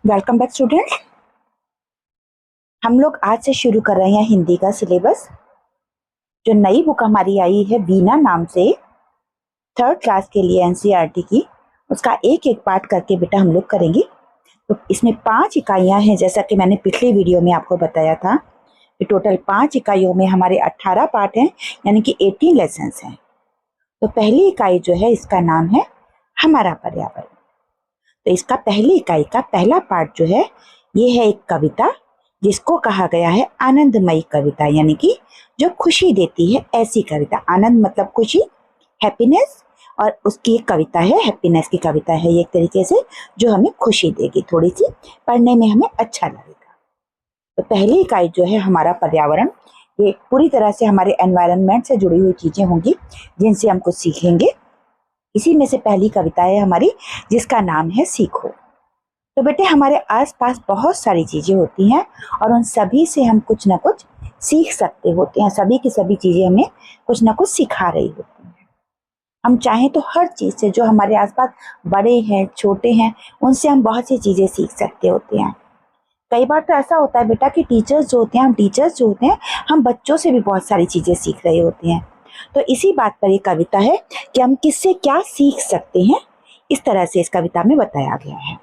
Welcome back students. हम लोग आज से शुरू कर रहे हैं हिंदी का सिलेबस। जो नई बुक हमारी आई है वीणा नाम से, थर्ड क्लास के लिए एनसीईआरटी की, उसका एक एक पार्ट करके बेटा हम लोग करेंगे। तो इसमें 5 इकाइयां हैं, जैसा कि मैंने पिछले वीडियो में आपको बताया था कि टोटल 5 इकाइयों में हमारे 18 पार्ट हैं, यानी कि 18 लेसन्स हैं। तो पहली इकाई जो है इसका नाम है हमारा पर्यावरण। तो इसका पहली इकाई का पहला पार्ट जो है ये है एक कविता, जिसको कहा गया है आनंदमयी कविता, यानी कि जो खुशी देती है ऐसी कविता। आनंद मतलब खुशी, हैप्पीनेस, और उसकी एक कविता है, हैप्पीनेस की कविता है ये एक तरीके से, जो हमें खुशी देगी, थोड़ी सी पढ़ने में हमें अच्छा लगेगा। तो पहली इकाई जो है हमारा पर्यावरण, ये पूरी तरह से हमारे एनवायरनमेंट से जुड़ी हुई चीजें होंगी जिनसे हम कुछ सीखेंगे। इसी में से पहली कविता है हमारी, जिसका नाम है सीखो। तो बेटे हमारे आसपास बहुत सारी चीजें होती हैं और उन सभी से हम कुछ ना कुछ सीख सकते होते हैं। सभी की सभी चीजें हमें कुछ ना कुछ सिखा रही होती हैं। हम चाहें तो हर चीज से, जो हमारे आसपास बड़े हैं छोटे हैं, उनसे हम बहुत सी चीजें सीख सकते होते हैं। कई बार तो ऐसा होता है बेटा कि टीचर्स जो होते हैं, हम बच्चों से भी बहुत सारी चीजें सीख रहे होते हैं। तो इसी बात पर ये कविता है कि हम किससे क्या सीख सकते हैं, इस तरह से इस कविता में बताया गया है।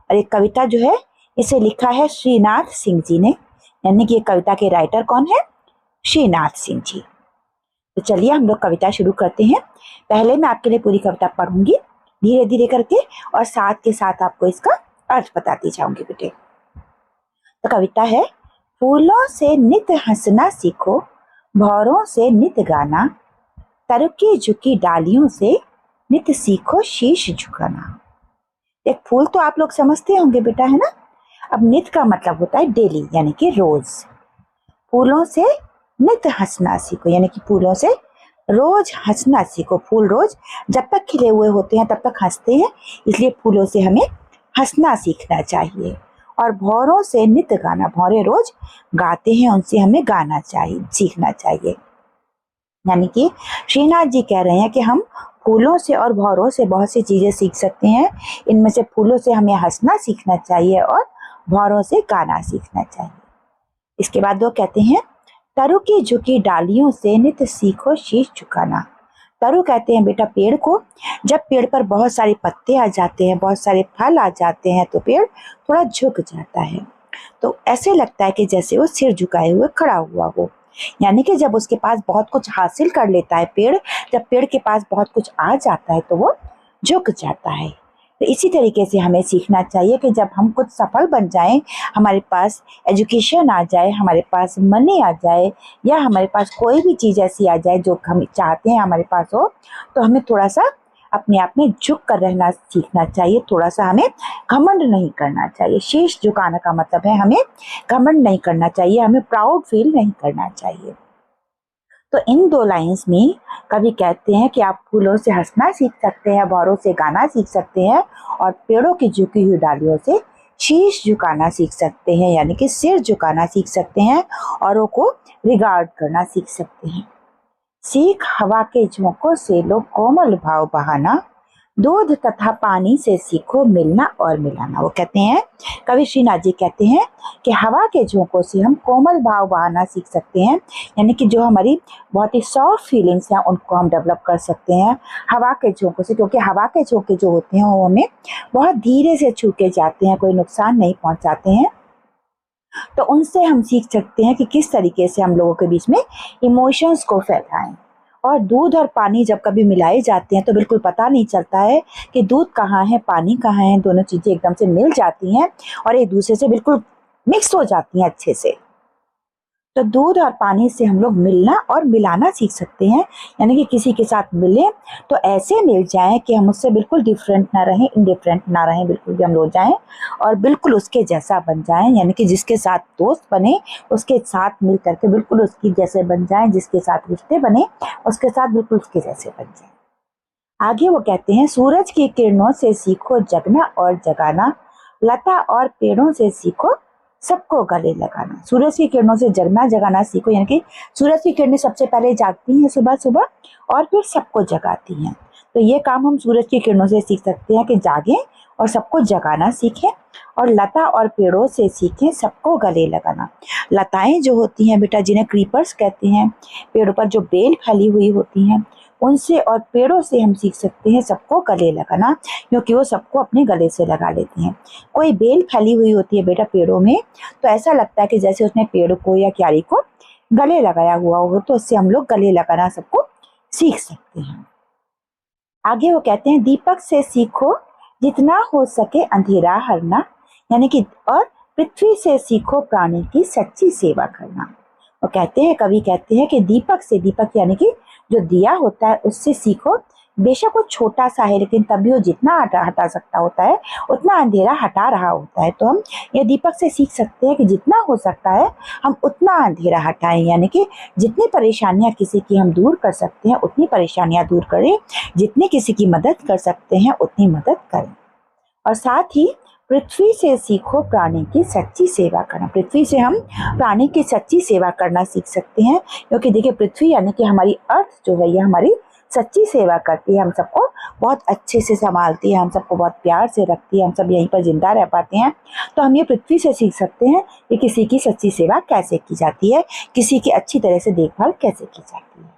और एक कविता जो है इसे लिखा है श्रीनाथ सिंह जी ने, यानी कि ये कविता के राइटर कौन है? श्रीनाथ सिंह जी। तो चलिए हम लोग कविता शुरू करते हैं। पहले मैं आपके लिए पूरी कविता पढ़ूंगी धीरे धीरे करके, और साथ के साथ आपको इसका अर्थ बताती जाऊंगी बेटे। तो कविता है, फूलों से नित हंसना सीखो, भौरों से नित गाना, तरुकी झुकी डालियों से नित सीखो शीश झुकाना। एक फूल तो आप लोग समझते होंगे बेटा, है ना। अब नित का मतलब होता है डेली, यानी कि रोज। फूलों से नित हंसना सीखो, यानी कि फूलों से रोज हंसना सीखो। फूल रोज जब तक खिले हुए होते हैं तब तक हंसते हैं, इसलिए फूलों से हमें हंसना सीखना चाहिए। और भौरों से नित गाना, भौरे रोज गाते हैं, उनसे हमें गाना चाहिए, सीखना चाहिए। यानी कि श्रीनाथ जी कह रहे हैं कि हम फूलों से और भौरों से बहुत सी चीजें सीख सकते हैं। इनमें से फूलों से हमें हंसना सीखना चाहिए और भौरों से गाना सीखना चाहिए। इसके बाद वो कहते हैं, तरु की झुकी डालियों से नित सीखो शीश झुकाना। तरु कहते हैं बेटा पेड़ को। जब पेड़ पर बहुत सारे पत्ते आ जाते हैं, बहुत सारे फल आ जाते हैं, तो पेड़ थोड़ा झुक जाता है। तो ऐसे लगता है कि जैसे वो सिर झुकाए हुए खड़ा हुआ हो। यानी कि जब उसके पास बहुत कुछ हासिल कर लेता है पेड़, जब पेड़ के पास बहुत कुछ आ जाता है तो वो झुक जाता है। तो इसी तरीके से हमें सीखना चाहिए कि जब हम कुछ सफल बन जाएं, हमारे पास एजुकेशन आ जाए, हमारे पास मनी आ जाए, या हमारे पास कोई भी चीज़ ऐसी आ जाए जो हम चाहते हैं हमारे पास हो, तो हमें थोड़ा सा अपने आप में झुक कर रहना सीखना चाहिए। थोड़ा सा हमें घमंड नहीं करना चाहिए। शीश झुकाने का मतलब है हमें घमंड नहीं करना चाहिए, हमें प्राउड फील नहीं करना चाहिए। तो इन 2 लाइंस में कवि कहते हैं कि आप फूलों से हंसना सीख सकते हैं, भौरों से गाना सीख सकते हैं, और पेड़ों की झुकी हुई डालियों से शीश झुकाना सीख सकते हैं, यानी कि सिर झुकाना सीख सकते हैं, औरों को रिगार्ड करना सीख सकते हैं। सीख हवा के झोंकों से लो कोमल भाव बहाना, दूध तथा पानी से सीखो मिलना और मिलाना। वो कहते हैं, कवि श्रीनाथ जी कहते हैं कि हवा के झोंकों से हम कोमल भाव बहाना सीख सकते हैं, यानी कि जो हमारी बहुत ही सॉफ्ट फीलिंग्स हैं उनको हम डेवलप कर सकते हैं हवा के झोंकों से। क्योंकि हवा के झोंके जो होते हैं वो हमें बहुत धीरे से छू के जाते हैं, कोई नुकसान नहीं पहुंचाते हैं। तो उनसे हम सीख सकते हैं कि किस तरीके से हम लोगों के बीच में इमोशंस को फैलाएं। और दूध और पानी जब कभी मिलाए जाते हैं तो बिल्कुल पता नहीं चलता है कि दूध कहाँ है पानी कहाँ है, दोनों चीजें एकदम से मिल जाती हैं और एक दूसरे से बिल्कुल मिक्स हो जाती हैं अच्छे से। तो दूध और पानी से हम लोग मिलना और मिलाना सीख सकते हैं, यानी कि किसी के साथ मिलें तो ऐसे मिल जाएं कि हम उससे बिल्कुल डिफरेंट ना रहें, इंडिफरेंट ना रहें, बिल्कुल भी हम हो जाएं और बिल्कुल उसके जैसा बन जाएं। यानी कि जिसके साथ दोस्त बने उसके साथ मिल करके बिल्कुल उसकी जैसे बन जाएं, जिसके साथ रिश्ते बने उसके साथ बिल्कुल उसके जैसे बन जाएं। आगे वो कहते हैं, सूरज की किरणों से सीखो जगना और जगाना, लता और पेड़ों से सीखो सबको गले लगाना। सूरज की किरणों से जगना जगाना सीखो, यानी कि सूरज की किरणें सबसे पहले जागती हैं सुबह सुबह और फिर सबको जगाती हैं। तो ये काम हम सूरज की किरणों से सीख सकते हैं कि जागें और सबको जगाना सीखें। और लता और पेड़ों से सीखें सबको गले लगाना। लताएं जो होती हैं बेटा, जिन्हें क्रीपर्स कहते हैं, पेड़ों पर जो बेल फैली हुई होती हैं, उनसे और पेड़ों से हम सीख सकते हैं सबको गले लगाना, क्योंकि वो सबको अपने गले से लगा लेती हैं। कोई बेल फैली हुई होती है बेटा पेड़ों में, तो ऐसा लगता है कि जैसे उसने पेड़ को या क्यारी को गले लगाया हुआ हो, तो उससे हम लोग गले लगाना सबको सीख सकते हैं। आगे वो कहते हैं, दीपक से सीखो जितना हो सके अंधेरा हरना, यानी कि और पृथ्वी से सीखो प्राणी की सच्ची सेवा करना। वो कहते हैं, कवि कहते हैं कि दीपक से, दीपक यानी कि जो दिया होता है, उससे सीखो। बेशक वो छोटा सा है, लेकिन तब भी वो जितना हटा सकता होता है उतना अंधेरा हटा रहा होता है। तो हम ये दीपक से सीख सकते हैं कि जितना हो सकता है हम उतना अंधेरा हटाएं, यानी कि जितनी परेशानियां किसी की हम दूर कर सकते हैं उतनी परेशानियां दूर करें, जितनी किसी की मदद कर सकते हैं उतनी मदद करें। और साथ ही पृथ्वी से सीखो प्राणी की सच्ची सेवा करना। पृथ्वी से हम प्राणी की सच्ची सेवा करना सीख सकते हैं, क्योंकि देखिए पृथ्वी यानी कि हमारी अर्थ जो है, ये हमारी सच्ची सेवा करती है, हम सबको बहुत अच्छे से संभालती है, हम सबको बहुत प्यार से रखती है, हम सब यहीं पर जिंदा रह पाते हैं। तो हम ये पृथ्वी से सीख सकते हैं कि किसी की सच्ची सेवा कैसे की जाती है, किसी की अच्छी तरह से देखभाल कैसे की जाती है।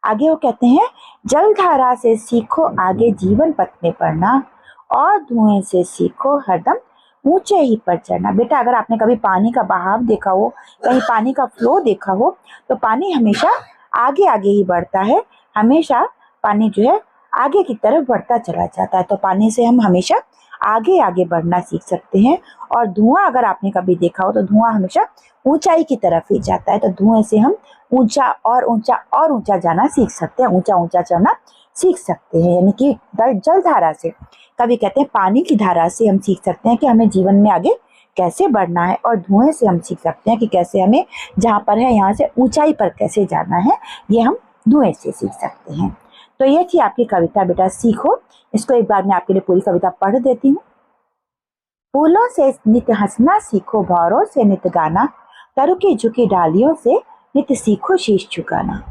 आगे वो कहते हैं, जलधारा से सीखो आगे जीवन पथ में बढ़ना, और धुएं से सीखो हरदम ऊंचे ही पर चढ़ना। बेटा अगर आपने कभी पानी का बहाव देखा हो, कहीं पानी का फ्लो देखा हो, तो पानी हमेशा आगे आगे ही बढ़ता है, हमेशा पानी जो है आगे की तरफ बढ़ता चला जाता है। तो पानी से हम हमेशा आगे आगे बढ़ना सीख सकते हैं। और धुआं अगर आपने कभी देखा हो, तो धुआं हमेशा ऊंचाई की तरफ ही जाता है। तो धुएं से हम ऊंचा और ऊंचा और ऊंचा जाना सीख सकते हैं, ऊंचा ऊंचा चढ़ना सीख सकते हैं, यानी कि जल धारा से, कभी कहते हैं पानी की धारा से हम सीख सकते हैं कि हमें जीवन में आगे कैसे बढ़ना है। और धुएं से हम सीख सकते हैं कि कैसे हमें जहाँ पर है यहाँ से ऊंचाई पर कैसे जाना है, ये हम धुएं से सीख सकते हैं। तो ये थी आपकी कविता बेटा सीखो। इसको एक बार मैं आपके लिए पूरी कविता पढ़ देती हूँ। फूलों से नित हंसना सीखो, भौरों से नित गाना, तरुकी झुकी डालियों से नित सीखो शीश झुकाना।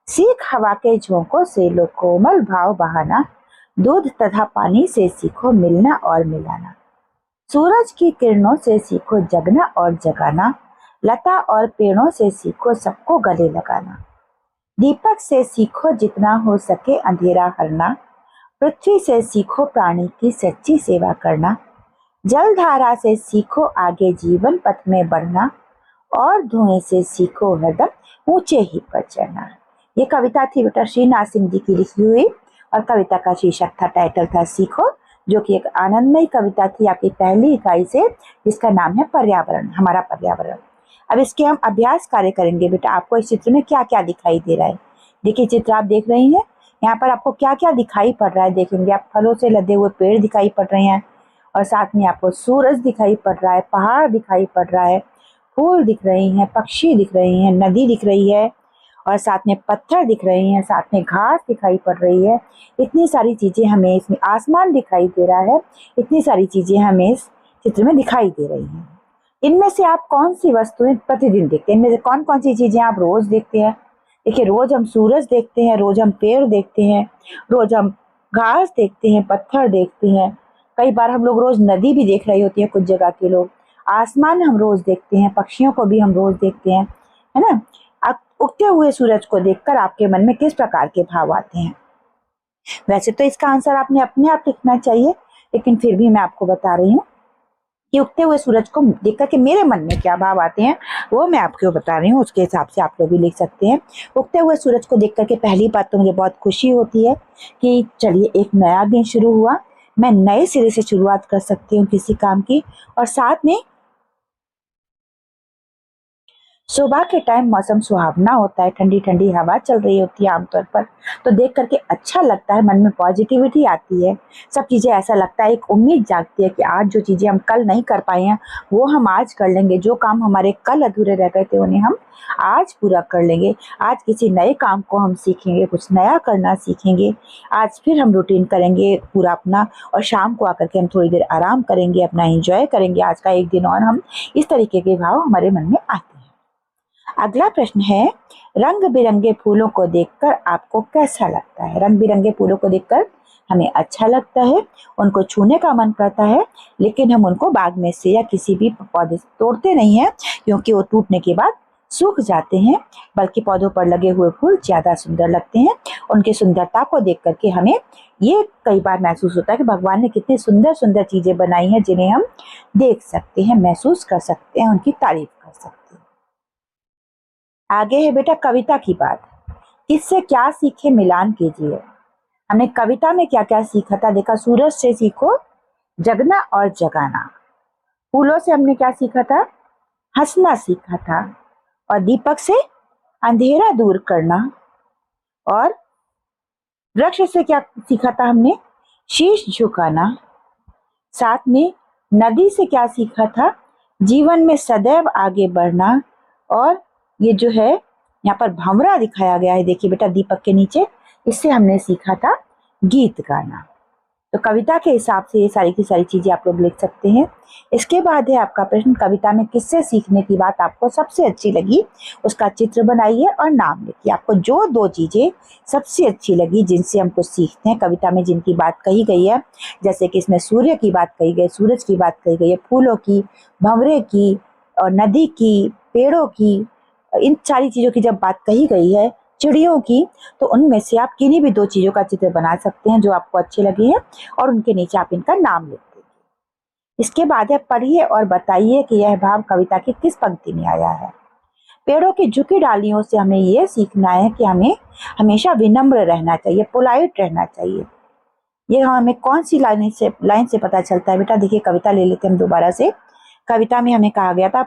सीख हवा के झोंकों से लो कोमल भाव बहाना, दूध तथा पानी से सीखो मिलना और मिलाना। सूरज की किरणों से सीखो जगना और जगाना, लता और पेड़ों से सीखो सबको गले लगाना। दीपक से सीखो जितना हो सके अंधेरा हरना, पृथ्वी से सीखो प्राणी की सच्ची सेवा करना। जलधारा से सीखो आगे जीवन पथ में बढ़ना, और धुएं से सीखो हरदम ऊंचे ही पर चढ़ना। ये कविता थी बेटा श्रीनाथ सिंह जी की लिखी हुई, और कविता का शीर्षक था, टाइटल था सीखो, जो कि एक आनंदमयी कविता थी आपकी पहली इकाई से, जिसका नाम है पर्यावरण, हमारा पर्यावरण। अब इसके हम अभ्यास कार्य करेंगे बेटा। आपको इस चित्र में क्या क्या दिखाई दे रहा है? देखिए चित्र आप देख रही हैं, यहाँ पर आपको क्या क्या दिखाई पड़ रहा है देखेंगे आप। फलों से लदे हुए पेड़ दिखाई पड़ रहे हैं, और साथ में आपको सूरज दिखाई पड़ रहा है, पहाड़ दिखाई पड़ रहा है, फूल दिख रही हैं, पक्षी दिख रही हैं, नदी दिख रही है, और साथ में पत्थर दिख रहे हैं, साथ में घास दिखाई पड़ रही है। इतनी सारी चीजें हमें इसमें, आसमान दिखाई दे रहा है, इतनी सारी चीजें हमें इस चित्र में दिखाई दे रही हैं। इनमें से आप कौन सी वस्तुएं प्रतिदिन देखते हैं? इनमें से कौन कौन सी चीजें आप रोज देखते हैं? देखिए रोज हम सूरज देखते हैं, रोज हम पेड़ देखते हैं, रोज हम घास देखते हैं, पत्थर देखते हैं, कई बार हम लोग रोज नदी भी देख रही होती है कुछ जगह के लोग, आसमान हम रोज देखते हैं, पक्षियों को भी हम रोज देखते हैं, है ना। आप उगते हुए सूरज को देखकर आपके मन में किस प्रकार के भाव आते हैं? वैसे तो इसका आंसर आपने अपने आप लिखना चाहिए, लेकिन फिर भी मैं आपको बता रही हूँ कि उगते हुए सूरज को देखकर के मेरे मन में क्या भाव आते हैं, वो मैं आपको बता रही हूँ। उसके हिसाब से आप लोग भी लिख सकते हैं। उगते हुए सूरज को देख करके पहली बात तो मुझे बहुत खुशी होती है कि चलिए एक नया दिन शुरू हुआ, मैं नए सिरे से शुरुआत कर सकती हूँ किसी काम की। और साथ में सुबह के टाइम मौसम सुहावना होता है, ठंडी ठंडी हवा चल रही होती है आमतौर पर, तो देख करके अच्छा लगता है, मन में पॉजिटिविटी आती है, सब चीज़ें ऐसा लगता है, एक उम्मीद जागती है कि आज जो चीज़ें हम कल नहीं कर पाए हैं वो हम आज कर लेंगे, जो काम हमारे कल अधूरे रह गए थे उन्हें हम आज पूरा कर लेंगे, आज किसी नए काम को हम सीखेंगे, कुछ नया करना सीखेंगे, आज फिर हम रूटीन करेंगे पूरा अपना, और शाम को आकर के हम थोड़ी देर आराम करेंगे, अपना एंजॉय करेंगे आज का एक दिन, और हम इस तरीके के भाव हमारे मन में आते हैं। अगला प्रश्न है, रंग बिरंगे फूलों को देखकर आपको कैसा लगता है? रंग बिरंगे फूलों को देखकर हमें अच्छा लगता है, उनको छूने का मन करता है, लेकिन हम उनको बाग में से या किसी भी पौधे से तोड़ते नहीं हैं, क्योंकि वो टूटने के बाद सूख जाते हैं। बल्कि पौधों पर लगे हुए फूल ज़्यादा सुंदर लगते हैं। उनकी सुंदरता को देख करके हमें ये कई बार महसूस होता है कि भगवान ने कितनी सुंदर सुंदर चीज़ें बनाई हैं, जिन्हें हम देख सकते हैं, महसूस कर सकते हैं, उनकी तारीफ कर सकते हैं। आगे है बेटा कविता की बात। इससे क्या सीखे मिलान कीजिए। हमने कविता में क्या क्या सीखा था? देखा, सूरज से सीखो जगना और जगाना। फूलों से हमने क्या सीखा था? हंसना सीखा था। और दीपक से अंधेरा दूर करना। और वृक्ष से क्या सीखा था हमने? शीश झुकाना। साथ में नदी से क्या सीखा था? जीवन में सदैव आगे बढ़ना। और ये जो है यहाँ पर भंवरा दिखाया गया है, देखिए बेटा दीपक के नीचे, इससे हमने सीखा था गीत गाना। तो कविता के हिसाब से ये सारी की सारी चीजें आप लोग लिख सकते हैं। इसके बाद है आपका प्रश्न, कविता में किससे सीखने की बात आपको सबसे अच्छी लगी, उसका चित्र बनाइए और नाम लिखिए। आपको जो दो चीजें सबसे अच्छी लगी, जिनसे हम कुछ सीखते हैं, कविता में जिनकी बात कही गई है, जैसे कि इसमें सूर्य की बात कही गई, सूरज की बात कही गई है, फूलों की, भंवरे की और नदी की, पेड़ों की, इन सारी चीजों की जब बात कही गई है, चिड़ियों की, तो उनमें से आप किन्हीं भी दो चीजों का चित्र बना सकते हैं जो आपको अच्छे लगे हैं, और उनके नीचे आप इनका नाम लिख दीजिए। इसके बाद है पढ़िए और बताइए कि यह भाव कविता की किस पंक्ति में आया है। पेड़ों की झुकी डालियों से हमें यह सीखना है कि हमें हमेशा विनम्र रहना चाहिए, पोलाइट रहना चाहिए। ये हमें कौन सी लाइन से पता चलता है बेटा? देखिए कविता ले लेते हैं हम दोबारा से। कविता में हमें कहा गया था,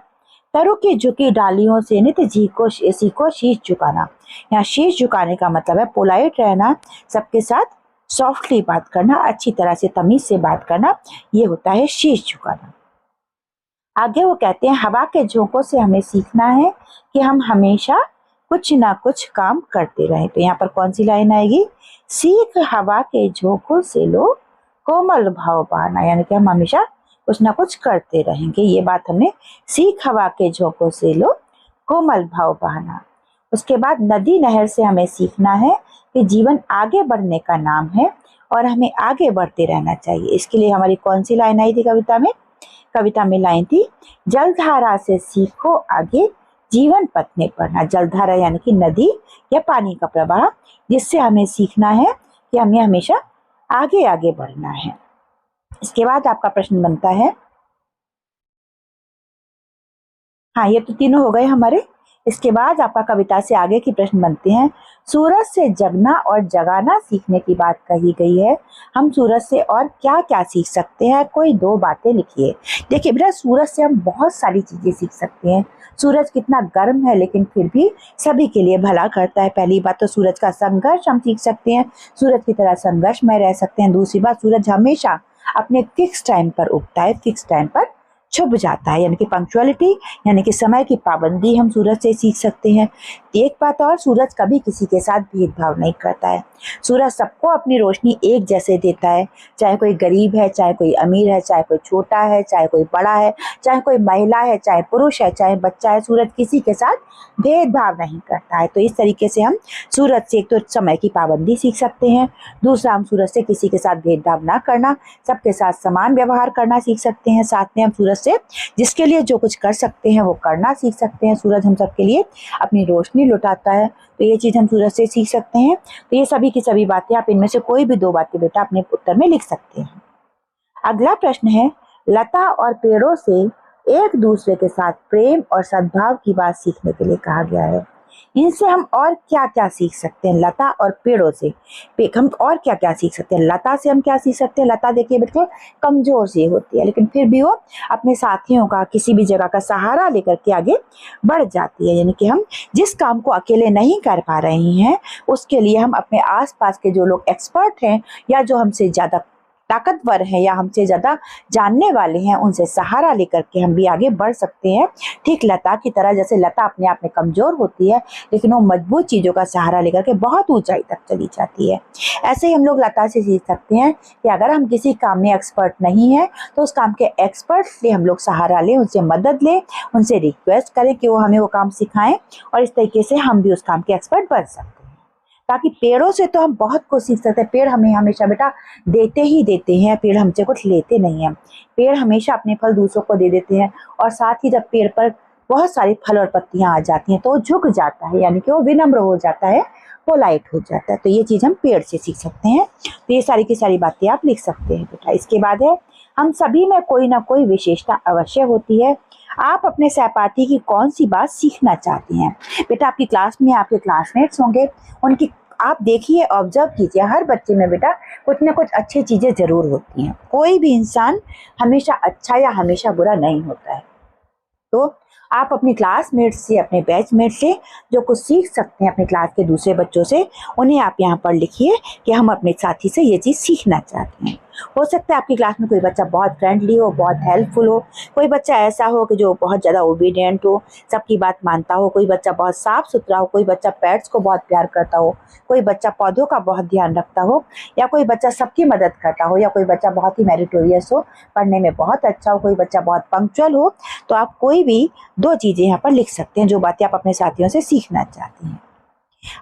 तरु की झुकी डालियों से नित्य सीखो शीश झुकाना। यहाँ शीश झुकाने का मतलब है पोलाइट रहना, सबके साथ सॉफ्टली बात करना, अच्छी तरह से तमीज से बात करना, ये होता है शीश झुकाना। आगे वो कहते हैं, हवा के झोंकों से हमें सीखना है कि हम हमेशा कुछ ना कुछ काम करते रहें। तो यहाँ पर कौन सी लाइन आएगी? सीख हवा के झोंकों से लो कोमल भाव पाना, यानी कि हम हमेशा कुछ ना कुछ करते रहेंगे। ये बात हमने सीख हवा के झोंकों से लो कोमल भाव बहाना। उसके बाद नदी नहर से हमें सीखना है कि जीवन आगे बढ़ने का नाम है और हमें आगे बढ़ते रहना चाहिए। इसके लिए हमारी कौन सी लाइन आई थी कविता में? कविता में लाइन थी, जलधारा से सीखो आगे जीवन पथ में बढ़ना। जलधारा यानी कि नदी या पानी का प्रवाह, जिससे हमें सीखना है कि हमें हमेशा आगे आगे बढ़ना है। इसके बाद आपका प्रश्न बनता है, हाँ ये तो तीनों हो गए हमारे। इसके बाद आपका कविता से आगे की प्रश्न बनते हैं, सूरज से जगना और जगाना सीखने की बात कही गई है, हम सूरज से और क्या क्या सीख सकते हैं? कोई दो बातें लिखिए। देखिए बेटा, सूरज से हम बहुत सारी चीजें सीख सकते हैं। सूरज कितना गर्म है, लेकिन फिर भी सभी के लिए भला करता है। पहली बात तो सूरज का संघर्ष हम सीख सकते हैं, सूरज की तरह संघर्ष में रह सकते हैं। दूसरी बात, सूरज हमेशा अपने फिक्स टाइम पर उगता है, फिक्स टाइम पर छुप जाता है, यानी कि पंक्चुअलिटी, यानी कि समय की पाबंदी हम सूरज से सीख सकते हैं। एक बात और, सूरज कभी किसी के साथ भेदभाव नहीं करता है। सूरज सबको अपनी रोशनी एक जैसे देता है, चाहे कोई गरीब है, चाहे कोई अमीर है, चाहे कोई छोटा है, चाहे कोई बड़ा है, चाहे कोई महिला है, चाहे पुरुष है, चाहे बच्चा है, सूरज किसी के साथ भेदभाव नहीं करता है। तो इस तरीके से हम सूरज से एक तो समय की पाबंदी सीख सकते हैं, दूसरा हम सूरज से किसी के साथ भेदभाव ना करना, सबके साथ समान व्यवहार करना सीख सकते हैं। साथ में हम सूरज से जिसके लिए जो कुछ कर सकते हैं वो करना सीख सकते हैं। सूरज हम सबके लिए अपनी रोशनी लुटाता है, तो ये चीज हम सूरज से सीख सकते हैं। तो ये सभी की सभी बातें, आप इनमें से कोई भी दो बातें बेटा अपने उत्तर में लिख सकते हैं। अगला प्रश्न है, लता और पेड़ों से एक दूसरे के साथ प्रेम और सद्भाव की बात सीखने के लिए कहा गया है। इनसे हम और क्या क्या सीख सकते हैं? लता और पेड़ों से हम और क्या क्या सीख सकते हैं? लता से हम क्या सीख सकते हैं? लता देखिए बिल्कुल कमजोर सी होती है, लेकिन फिर भी वो अपने साथियों का, किसी भी जगह का सहारा लेकर के आगे बढ़ जाती है। यानी कि हम जिस काम को अकेले नहीं कर पा रहे हैं, उसके लिए हम अपने आसपास के जो लोग एक्सपर्ट हैं या जो हमसे ज्यादा ताकतवर हैं या हमसे ज्यादा जानने वाले हैं, उनसे सहारा लेकर के हम भी आगे बढ़ सकते हैं। ठीक लता की तरह, जैसे लता अपने आप में कमजोर होती है, लेकिन वो मजबूत चीजों का सहारा लेकर के बहुत ऊंचाई तक चली जाती है। ऐसे ही हम लोग लता से सीख सकते हैं कि अगर हम किसी काम में एक्सपर्ट नहीं है, तो उस काम के एक्सपर्ट से हम लोग सहारा लें, उनसे मदद लें, उनसे रिक्वेस्ट करें कि वो हमें वो काम सिखाएं, और इस तरीके से हम भी उस काम के एक्सपर्ट बन सकते हैं। ताकि पेड़ों से तो हम बहुत कुछ सीख सकते हैं। पेड़ हमें हमेशा बेटा देते ही देते हैं, पेड़ हमसे कुछ लेते नहीं हैं। पेड़ हमेशा अपने फल दूसरों को दे देते हैं, और साथ ही जब पेड़ पर बहुत सारे फल और पत्तियां आ जाती हैं तो वो झुक जाता है, यानी कि वो विनम्र हो जाता है, पोलाइट हो जाता है। तो ये चीज़ हम पेड़ से सीख सकते हैं। तो ये सारी की सारी बातें आप लिख सकते हैं बेटा। इसके बाद है, हम सभी में कोई ना कोई विशेषता अवश्य होती है। आप अपने सहपाठी की कौन सी बात सीखना चाहते हैं? बेटा आपकी क्लास में आपके क्लासमेट्स होंगे, उनकी आप देखिए, ऑब्जर्व कीजिए। हर बच्चे में बेटा कुछ ना कुछ अच्छी चीज़ें ज़रूर होती हैं। कोई भी इंसान हमेशा अच्छा या हमेशा बुरा नहीं होता है। तो आप अपनी क्लासमेट से, अपने बैचमेट से जो कुछ सीख सकते हैं अपनी क्लास के दूसरे बच्चों से, उन्हें आप यहाँ पर लिखिए कि हम अपने साथी से ये चीज़ सीखना चाहते हैं। हो सकता है आपकी क्लास में कोई बच्चा बहुत फ्रेंडली हो, बहुत हेल्पफुल हो, कोई बच्चा ऐसा हो कि जो बहुत ज़्यादा ओबीडियंट हो, सबकी बात मानता हो, कोई बच्चा बहुत साफ सुथरा हो, कोई बच्चा पेट्स को बहुत प्यार करता हो, कोई बच्चा पौधों का बहुत ध्यान रखता हो, या कोई बच्चा सबकी मदद करता हो, या कोई बच्चा बहुत ही मेरिटोरियस हो, पढ़ने में बहुत अच्छा हो, कोई बच्चा बहुत पंक्चुअल हो। तो आप कोई भी 2 चीज़ें यहाँ पर लिख सकते हैं जो बातें आप अपने साथियों से सीखना चाहते हैं।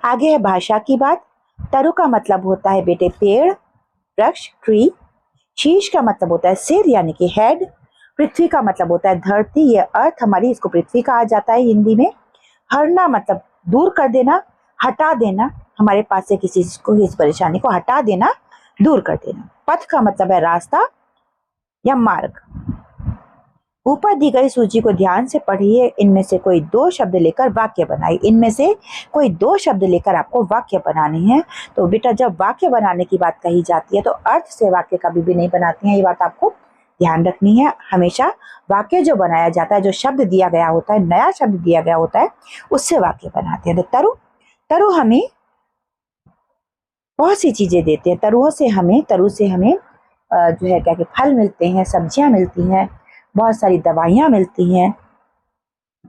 आगे है भाषा की बात। तरु का मतलब होता है बेटे पेड़, वृक्ष, ट्री। शीश का मतलब होता है सिर, यानी कि हेड। पृथ्वी का मतलब होता है धरती, ये अर्थ हमारी, इसको पृथ्वी कहा जाता है हिंदी में। हरना मतलब दूर कर देना, हटा देना, हमारे पास से किसी चीज को, इस परेशानी को हटा देना, दूर कर देना। पथ का मतलब है रास्ता या मार्ग। ऊपर दी गई सूची को ध्यान से पढ़िए, इनमें से कोई 2 शब्द लेकर वाक्य बनाइए। इनमें से कोई 2 शब्द लेकर आपको वाक्य बनाने हैं। तो बेटा जब वाक्य बनाने की बात कही जाती है तो अर्थ से वाक्य कभी भी नहीं बनाते हैं, ये बात आपको ध्यान रखनी है। हमेशा वाक्य जो बनाया जाता है, जो शब्द दिया गया होता है, नया शब्द दिया गया होता है, उससे वाक्य बनाते हैं। तो तरु हमें बहुत सी चीजें देते हैं। तरु से हमें जो है क्या कि फल मिलते हैं, सब्जियां मिलती हैं, बहुत सारी दवाइयाँ मिलती हैं।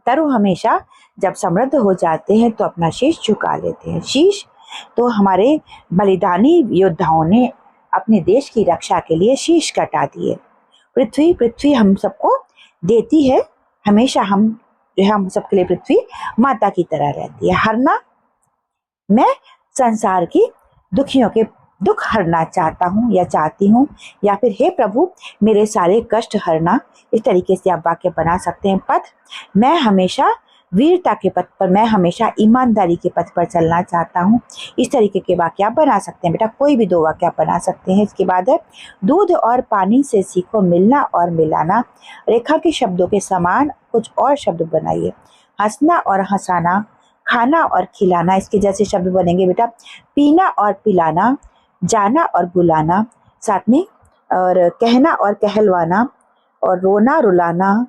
तरु हमेशा जब समृद्ध हो जाते हैं तो अपना शीश झुका लेते हैं। शीश तो हमारे बलिदानी योद्धाओं ने अपने देश की रक्षा के लिए शीश कटा दिए। पृथ्वी हम सबको देती है, हमेशा हम सबके लिए पृथ्वी माता की तरह रहती है। हरना, मैं संसार की दुखियों के दुख हरना चाहता हूँ या चाहती हूँ, या फिर हे प्रभु मेरे सारे कष्ट हरना। इस तरीके से आप वाक्य बना सकते हैं। पथ, मैं हमेशा वीरता के पथ पर, मैं हमेशा ईमानदारी के पथ पर चलना चाहता हूँ। इस तरीके के वाक्य आप बना सकते हैं बेटा, कोई भी 2 वाक्य आप बना सकते हैं। इसके बाद है, दूध और पानी से सीखो मिलना और मिलाना। रेखा के शब्दों के समान कुछ और शब्द बनाइए। हंसना और हंसाना, खाना और खिलाना, इसके जैसे शब्द बनेंगे बेटा। पीना और पिलाना, जाना और बुलाना, साथ में और कहना और कहलवाना, और रोना रुलाना,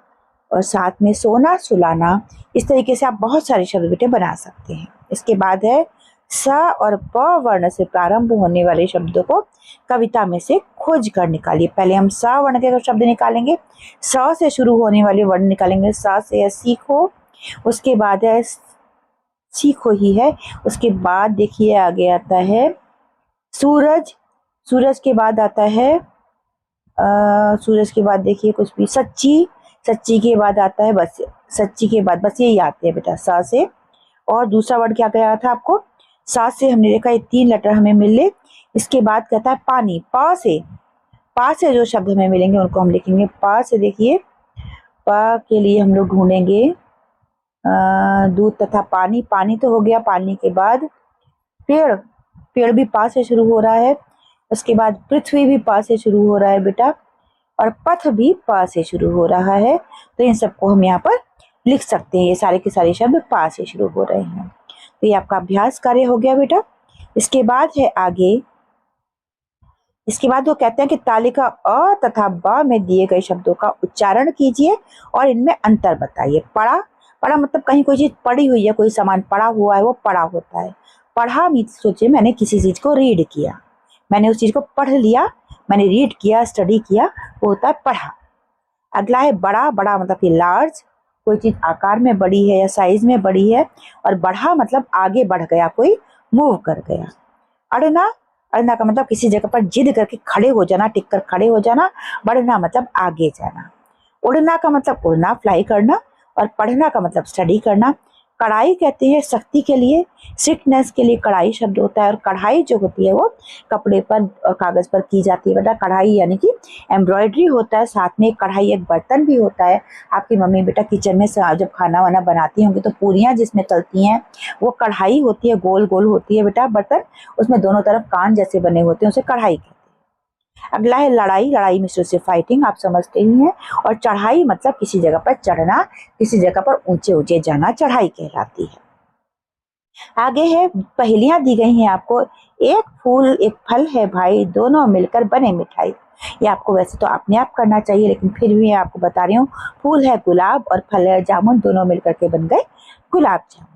और साथ में सोना सुलाना। इस तरीके से आप बहुत सारे शब्द बेटे बना सकते हैं। इसके बाद है, स और प वर्ण से प्रारंभ होने वाले शब्दों को कविता में से खोज कर निकालिए। पहले हम स वर्ण के शब्द निकालेंगे, स से शुरू होने वाले वर्ण निकालेंगे। स से है सीखो, उसके बाद है सीखो ही है, उसके बाद देखिए आगे आता है सूरज, सूरज के बाद आता है सूरज के बाद देखिए कुछ भी, सच्ची, सच्ची के बाद आता है बस, सच्ची के बाद बस यही आते हैं बेटा सा से। और दूसरा वर्ड क्या कहा था आपको, सा से हमने देखा ये 3 लेटर हमें मिले। इसके बाद कहता है पानी, पा से जो शब्द हमें मिलेंगे उनको हम लिखेंगे पा से। देखिए पा के लिए हम लोग ढूंढेंगे दूध तथा पानी, पानी तो हो गया। पानी के बाद पेड़, पेड़ भी पा से शुरू हो रहा है। उसके बाद पृथ्वी भी पा से शुरू हो रहा है बेटा, और पथ भी पा से शुरू हो रहा है। तो इन सबको हम यहाँ पर लिख सकते हैं, ये सारे के सारे शब्द पा से शुरू हो रहे हैं। तो ये आपका अभ्यास कार्य हो गया बेटा। इसके बाद है आगे, इसके बाद वो कहते हैं कि तालिका अ तथा ब में दिए गए शब्दों का उच्चारण कीजिए और इनमें अंतर बताइए। पढ़ा, पढ़ा मतलब कहीं कोई चीज पड़ी हुई है, कोई सामान पड़ा हुआ है, वो पढ़ा होता है। पढ़ा मीन सोचिए मैंने किसी चीज को रीड किया, मैंने उस चीज को पढ़ लिया, मैंने रीड किया, स्टडी किया, वो होता है पढ़ा। अगला है बड़ा, बड़ा मतलब कि लार्ज, कोई चीज आकार में बड़ी है या साइज में बड़ी है, और बढ़ा मतलब आगे बढ़ गया, कोई मूव कर गया। अड़ना, अड़ना का मतलब किसी जगह पर जिद करके खड़े हो जाना, टिक कर खड़े हो जाना। बढ़ना मतलब आगे जाना। उड़ना का मतलब उड़ना, फ्लाई करना, और पढ़ना का मतलब स्टडी करना। कढ़ाई कहते हैं सख्ती के लिए, स्ट्रिक्टनेस के लिए कढ़ाई शब्द होता है। और कढ़ाई जो होती है वो कपड़े पर और कागज़ पर की जाती है बेटा। कढ़ाई यानी कि एम्ब्रॉयडरी होता है, साथ में कढ़ाई एक बर्तन भी होता है। आपकी मम्मी बेटा किचन में जब खाना वाना बनाती होंगी तो पूरियाँ जिसमें तलती हैं वो कढ़ाई होती है, गोल गोल होती है बेटा बर्तन, उसमें दोनों तरफ कान जैसे बने होते हैं, उसे कढ़ाई कहते हैं। अगला है लड़ाई। लड़ाई मिश्र से फाइटिंग, आप समझते ही हैं। और चढ़ाई मतलब किसी जगह पर चढ़ना, किसी जगह पर ऊंचे ऊंचे जाना चढ़ाई कहलाती है। आगे है पहेलियां दी गई हैं आपको। एक फूल एक फल है भाई, दोनों मिलकर बने मिठाई। ये आपको वैसे तो अपने आप करना चाहिए, लेकिन फिर भी मैं आपको बता रही हूँ। फूल है गुलाब और फल है जामुन, दोनों मिलकर के बन गए गुलाब जामुन।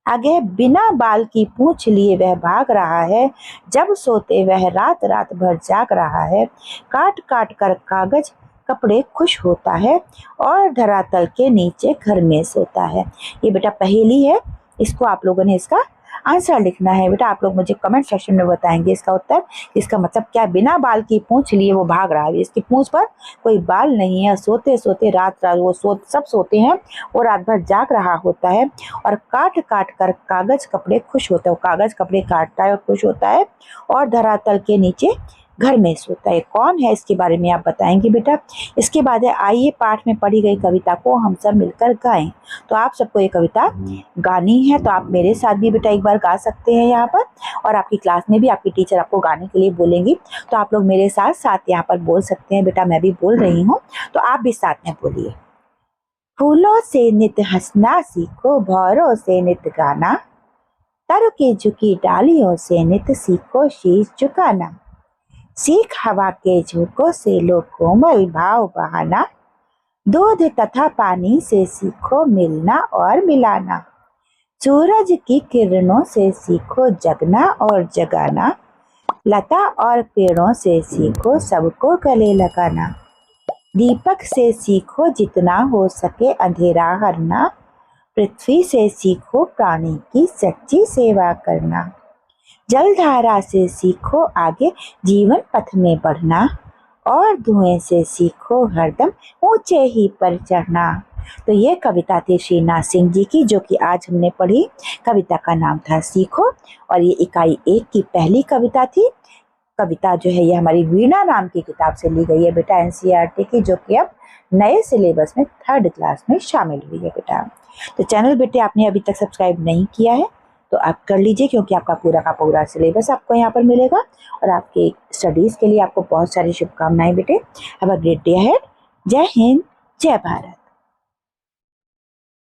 आगे बिना बाल की पूंछ लिए वह भाग रहा है, जब सोते वह रात रात भर जाग रहा है। काट काट कर कागज कपड़े खुश होता है, और धरातल के नीचे घर में सोता है। ये बेटा पहेली है, इसको आप लोगों ने इसका आंसर लिखना है बेटा। आप लोग मुझे कमेंट सेक्शन में बताएंगे इसका उत्तर, इसका मतलब क्या। बिना बाल की पूंछ लिए वो भाग रहा है, इसकी पूंछ पर कोई बाल नहीं है। सोते सोते रात रात वो सब सोते हैं, वो रात भर जाग रहा होता है। और काट काट कर कागज कपड़े खुश होता है, वो कागज कपड़े काटता है और खुश होता है। और धरातल के नीचे घर में सोता है। कौन है इसके बारे में आप बताएंगे बेटा। इसके बाद है आइए पाठ में पढ़ी गई कविता को हम सब मिलकर गाएं। तो आप सबको ये कविता गानी है, तो आप मेरे साथ भी बेटा एक बार गा सकते हैं यहाँ पर। और आपकी क्लास में भी आपकी टीचर आपको गाने के लिए बोलेंगी, तो आप लोग मेरे साथ साथ यहाँ पर बोल सकते हैं बेटा। मैं भी बोल रही हूँ तो आप भी साथ में बोलिए। फूलों से नित हंसना सीखो, भौरों से नित गाना, तर की झुकी डालियों से नित सीखो शीश झुकाना। सीख हवा के झोंकों से लो कोमल भाव बहाना, दूध तथा पानी से सीखो मिलना और मिलाना। सूरज की किरणों से सीखो जगना और जगाना, लता और पेड़ों से सीखो सबको गले लगाना। दीपक से सीखो जितना हो सके अंधेरा हरना, पृथ्वी से सीखो प्राणी की सच्ची सेवा करना। जलधारा से सीखो आगे जीवन पथ में बढ़ना, और धुएं से सीखो हरदम ऊंचे ही पर चढ़ना। तो ये कविता थी श्रीनाथ सिंह जी की, जो कि आज हमने पढ़ी। कविता का नाम था सीखो, और ये इकाई 1 की पहली कविता थी। कविता जो है ये हमारी वीणा नाम की किताब से ली गई है बेटा, एनसीईआरटी की, जो कि अब नए सिलेबस में 3rd क्लास में शामिल हुई है बेटा। तो चैनल बेटे आपने अभी तक सब्सक्राइब नहीं किया है तो आप कर लीजिए, क्योंकि आपका पूरा का पूरा सिलेबस आपको यहाँ पर मिलेगा। और आपके स्टडीज़ के लिए आपको बहुत सारी शुभकामनाएं बेटे। Have a great day ahead. जय हिंद, जय भारत।